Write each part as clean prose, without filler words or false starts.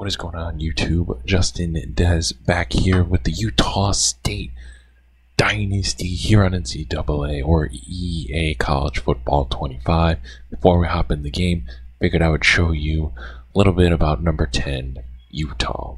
What is going on, YouTube? Justin Dez back here with the Utah State Dynasty here on NCAA or EA College Football 25. Before we hop in the game, figured I would show you a little bit about number 10, Utah.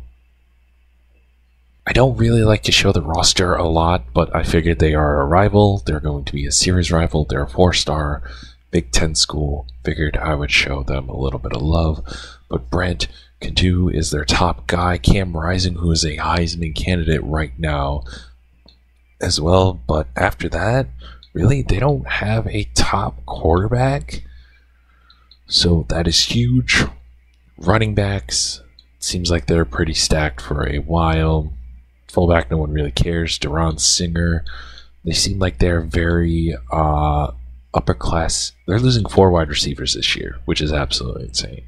I don't really like to show the roster a lot, but I figured they are a rival. They're going to be a series rival. They're a 4-star Big Ten school. Figured I would show them a little bit of love. But Brent Cadu is their top guy. Cam Rising, who is a Heisman candidate right now as well. But after that, really, they don't have a top quarterback. So that is huge. Running backs, seems like they're pretty stacked for a while. Fullback, no one really cares. Deron Singer, they seem like they're very upper class. They're losing 4 wide receivers this year, which is absolutely insane.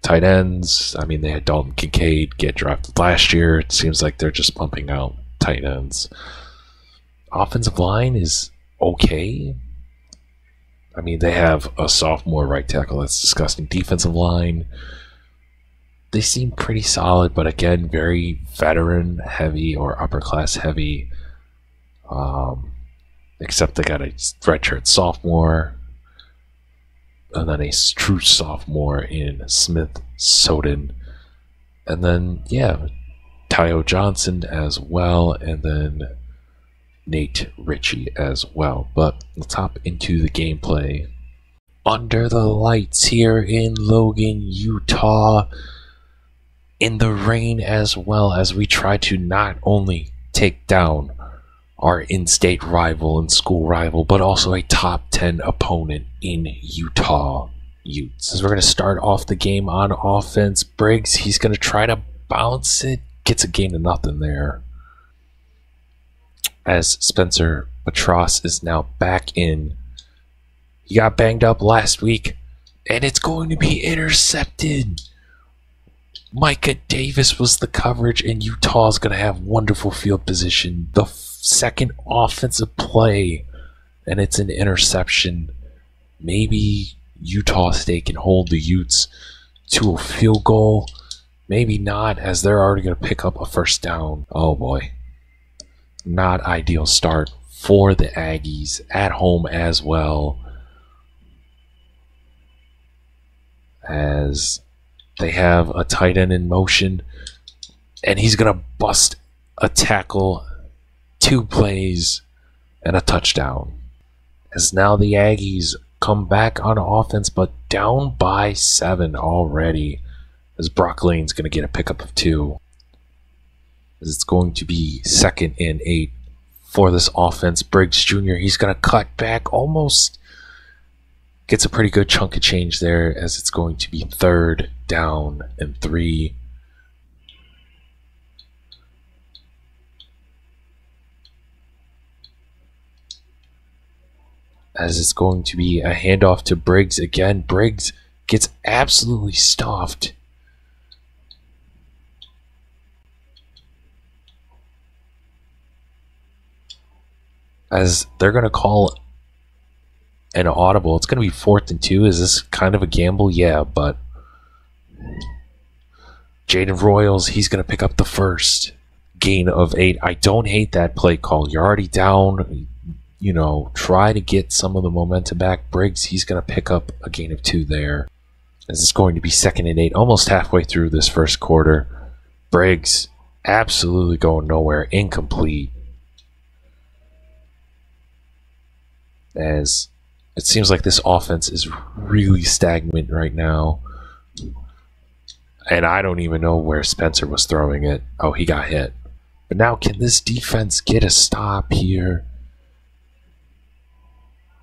Tight ends, I mean, they had Dalton Kincaid get drafted last year. It seems like they're just pumping out tight ends. Offensive line is okay. I mean, they have a sophomore right tackle that's disgusting. Defensive line, they seem pretty solid, but again, very veteran heavy or upper class heavy. Except they got a redshirt sophomore, and then a true sophomore in Smith Soden, and then Tyo Johnson as well, and then Nate Ritchie as well. But let's hop into the gameplay. Under the lights here in Logan, Utah, in the rain, as well as we try to not only take down our in-state rival and school rival, but also a top 10 opponent in Utah Utes. As we're going to start off the game on offense, Briggs, he's going to try to bounce it, gets a gain of nothing there. As Spencer Petras is now back in. He got banged up last week, and it's going to be intercepted. Micah Davis was the coverage, and Utah's going to have wonderful field position. The second offensive play, and it's an interception. Maybe Utah State can hold the Utes to a field goal. Maybe not, as they're already going to pick up a first down. Oh boy. Not ideal start for the Aggies at home as well, as they have a tight end in motion, and he's going to bust a tackle, 2 plays, and a touchdown. As now the Aggies come back on offense, but down by 7 already, as Brock Lane's going to get a pickup of 2. As it's going to be 2nd and 8 for this offense. Briggs Jr., he's going to cut back, almost gets a pretty good chunk of change there, as it's going to be 3rd down and 3. As it's going to be a handoff to Briggs again. Briggs gets absolutely stuffed. As they're going to call an audible. It's going to be 4th and 2. Is this kind of a gamble? Yeah, but Jaden Royals, he's going to pick up the first gain of 8. I don't hate that play call. You're already down. You know, try to get some of the momentum back. Briggs, he's going to pick up a gain of 2 there. As it's going to be 2nd and 8, almost halfway through this first quarter. Briggs absolutely going nowhere. Incomplete. As it seems like this offense is really stagnant right now. And I don't even know where Spencer was throwing it. Oh, he got hit. But now can this defense get a stop here?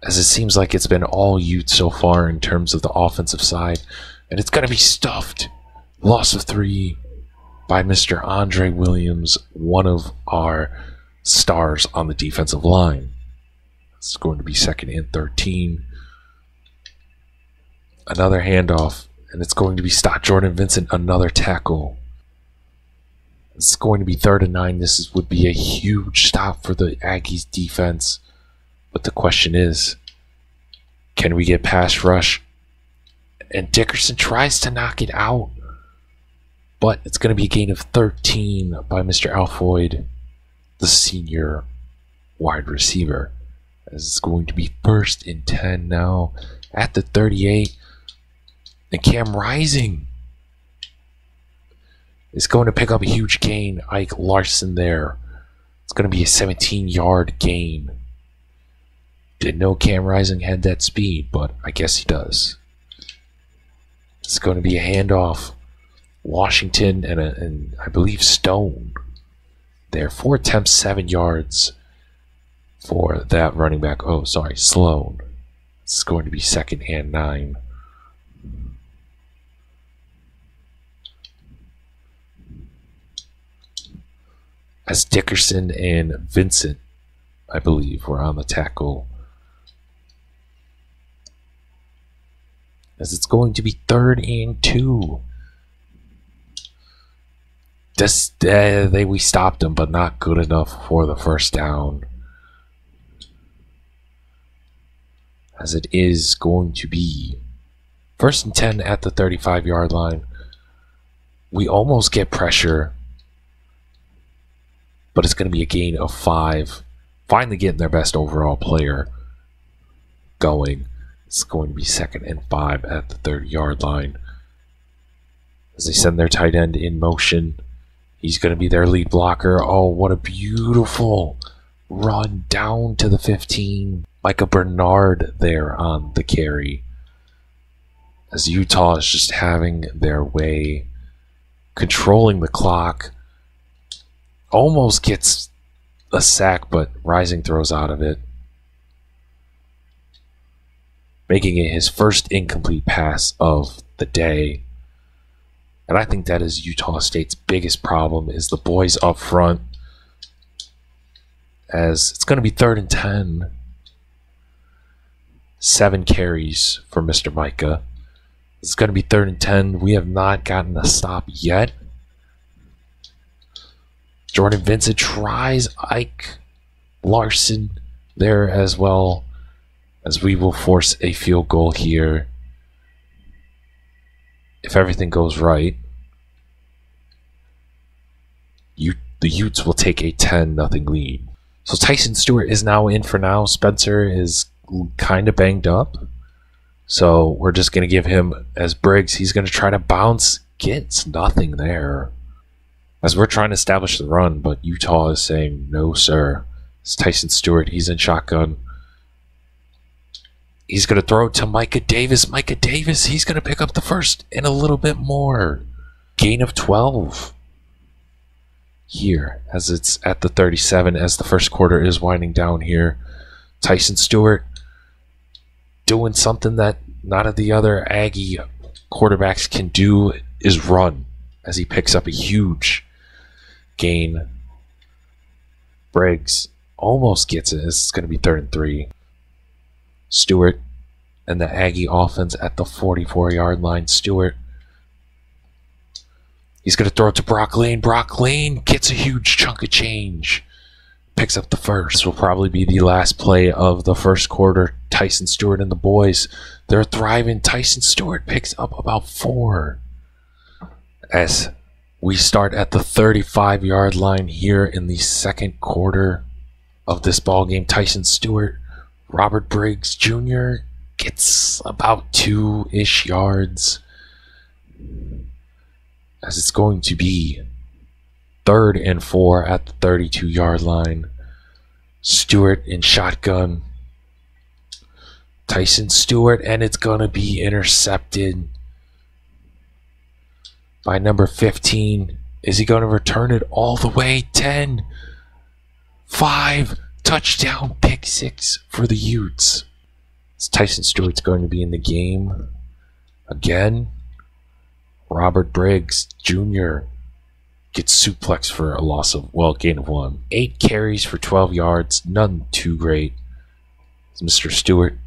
As it seems like it's been all Utes so far in terms of the offensive side. And it's going to be stuffed. Loss of 3 by Mr. Andre Williams, one of our stars on the defensive line. It's going to be 2nd and 13. Another handoff, and it's going to be stopped. Jordan Vincent, another tackle. It's going to be 3rd and 9. This would be a huge stop for the Aggies defense. But the question is, can we get pass rush? And Dickerson tries to knock it out. but it's going to be a gain of 13 by Mr. Alfoyd, the senior wide receiver. As it's going to be 1st and 10 now at the 38. And Cam Rising is going to pick up a huge gain. Ike Larson there. It's going to be a 17-yard gain. Didn't know Cam Rising had that speed, but I guess he does. It's going to be a handoff. Washington and I believe Stone. There, 4 attempts, 7 yards for that running back. Oh, sorry, Sloan. It's going to be 2nd and 9. As Dickerson and Vincent, I believe, were on the tackle. As it's going to be 3rd and 2. We stopped them, but not good enough for the 1st down. As it is going to be 1st and 10 at the 35-yard line. We almost get pressure, but it's going to be a gain of 5. Finally getting their best overall player going. It's going to be 2nd and 5 at the 30-yard line. As they send their tight end in motion. He's going to be their lead blocker. Oh, what a beautiful run down to the 15. Micah Bernard there on the carry. As Utah is just having their way, controlling the clock. Almost gets a sack, but Rising throws out of it, making it his 1st incomplete pass of the day. And I think that is Utah State's biggest problem, is the boys up front. As it's going to be 3rd and 10. 7 carries for Mr. Micah. It's going to be 3rd and 10. We have not gotten a stop yet. Jordan Vincent tries Ike Larson there as well, as we will force a field goal here. If everything goes right, the Utes will take a 10-0 lead. So Tyson Stewart is now in for now. Spencer is kind of banged up, so we're just going to give him as Briggs. He's going to try to bounce. Gets nothing there. As we're trying to establish the run, but Utah is saying, no, sir. It's Tyson Stewart. He's in shotgun. He's going to throw it to Micah Davis. Micah Davis, he's going to pick up the 1st and a little bit more. Gain of 12 here, as it's at the 37, as the 1st quarter is winding down here. Tyson Stewart doing something that none of the other Aggie quarterbacks can do, is run, as he picks up a huge gain. Briggs almost gets it. It's going to be 3rd and 3. Stewart and the Aggie offense at the 44-yard line. Stewart, he's going to throw it to Brock Lane. Brock Lane gets a huge chunk of change. Picks up the 1st. Will probably be the last play of the 1st quarter. Tyson Stewart and the boys, they're thriving. Tyson Stewart picks up about 4. As we start at the 35-yard line here in the 2nd quarter of this ball game. Tyson Stewart, Robert Briggs Jr. gets about 2-ish yards, as it's going to be 3rd and 4 at the 32-yard line. Stewart in shotgun. Tyson Stewart, and it's going to be intercepted by number 15. Is he going to return it all the way? 10, 5, touchdown, pick 6 for the Utes. Tyson Stewart's going to be in the game again. Robert Briggs Jr. gets suplexed for a loss of, well, gain of 1. 8 carries for 12 yards, none too great. It's Mr. Stewart.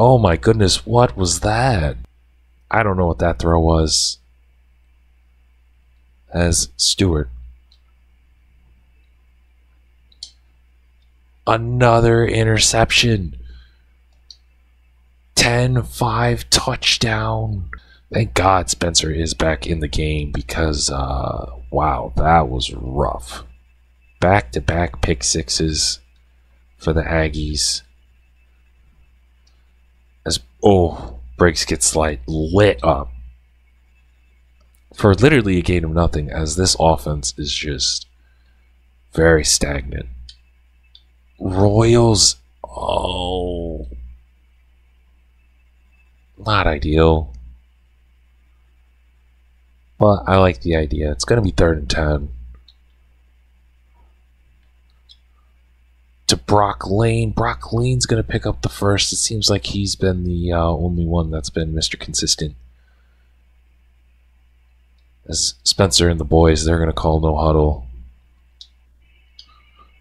Oh my goodness, what was that? I don't know what that throw was. As Stewart. Another interception. 10-5 touchdown. Thank God Spencer is back in the game because, wow, that was rough. Back-to-back pick sixes for the Aggies. As, Briggs gets lit up. For literally a gain of nothing, as this offense is just very stagnant. Royals, not ideal. But I like the idea. It's going to be 3rd and 10. To Brock Lane. Brock Lane's going to pick up the first. It seems like he's been the only one that's been Mr. Consistent. As Spencer and the boys, they're going to call no huddle.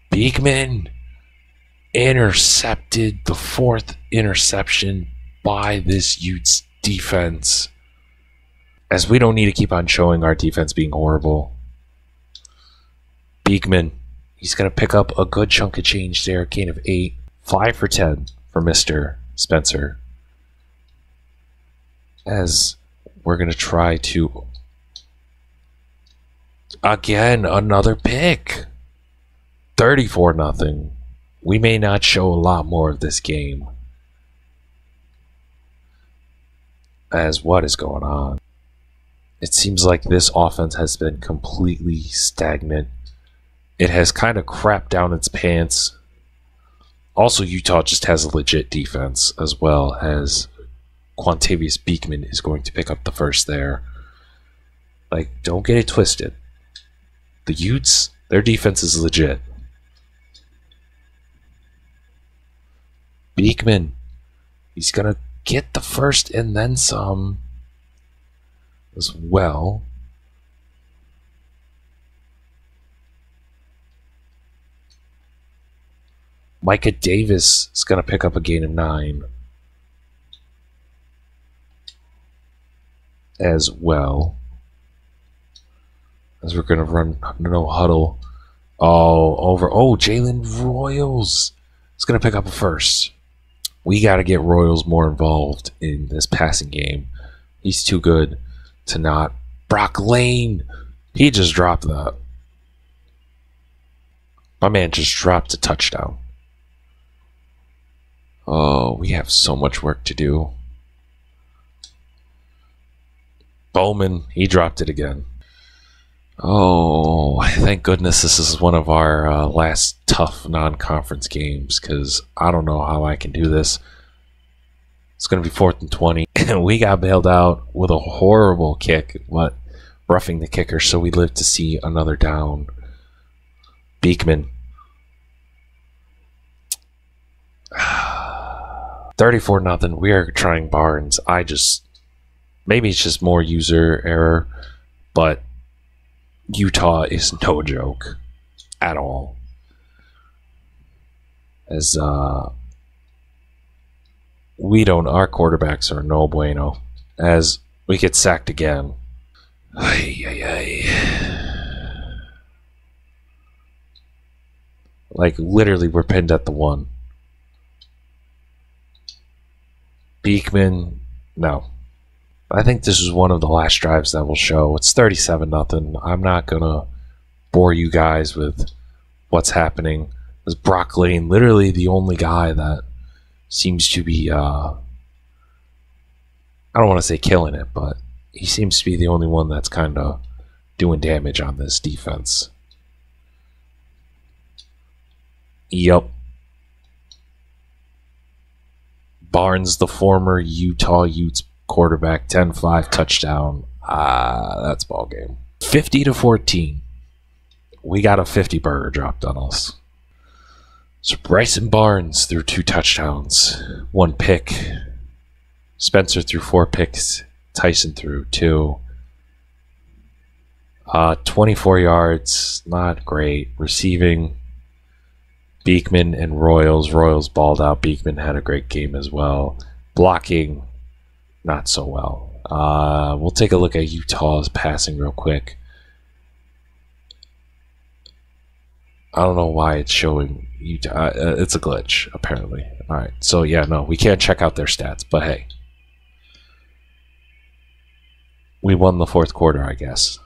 Beekman intercepted, the 4th interception by this Utes defense. As we don't need to keep on showing our defense being horrible. Beekman, he's going to pick up a good chunk of change there. Gain of 8. 5 for 10 for Mr. Spencer. As we're going to try to... Again, another pick. 34-0. We may not show a lot more of this game. As what is going on? It seems like this offense has been completely stagnant. It has kind of crapped down its pants. Also, Utah just has a legit defense, as well as Quantavious Beekman is going to pick up the first there. Like, don't get it twisted. The Utes, their defense is legit. Beekman, he's going to get the first and then some as well. Micah Davis is going to pick up a gain of 9 as well. As we're going to run no huddle. Jalen Royals is going to pick up a first. We got to get Royals more involved in this passing game. He's too good to not. Brock Lane, he just dropped that. My man just dropped a touchdown. Oh, we have so much work to do. Bowman, he dropped it again. Oh, thank goodness this is one of our last tough non-conference games, because I don't know how I can do this. It's going to be 4th and 20. We got bailed out with a horrible kick, but roughing the kicker, so we live to see another down. Beekman. 34-0. We are trying Barnes. Maybe it's just more user error, but Utah is no joke at all. As our quarterbacks are no bueno. As we get sacked again. Like, literally, we're pinned at the 1. Beekman, no. I think this is one of the last drives that will show. It's 37-0. I'm not going to bore you guys with what's happening. As Brock Lane, literally the only guy that seems to be, I don't want to say killing it, but he seems to be the only one that's kind of doing damage on this defense. Yup. Barnes, the former Utah Utes quarterback, 10-5 touchdown. That's ball game. 50-14. We got a 50 burger dropped on us. So Bryson Barnes threw 2 touchdowns, 1 pick. Spencer threw 4 picks. Tyson threw 2. 24 yards, not great. Receiving, Beekman and Royals. Royals balled out. Beekman had a great game as well. Blocking, not so well. We'll take a look at Utah's passing real quick. I don't know why it's showing Utah. It's a glitch, apparently. All right. So, yeah, no, we can't check out their stats. But, hey. We won the fourth quarter, I guess.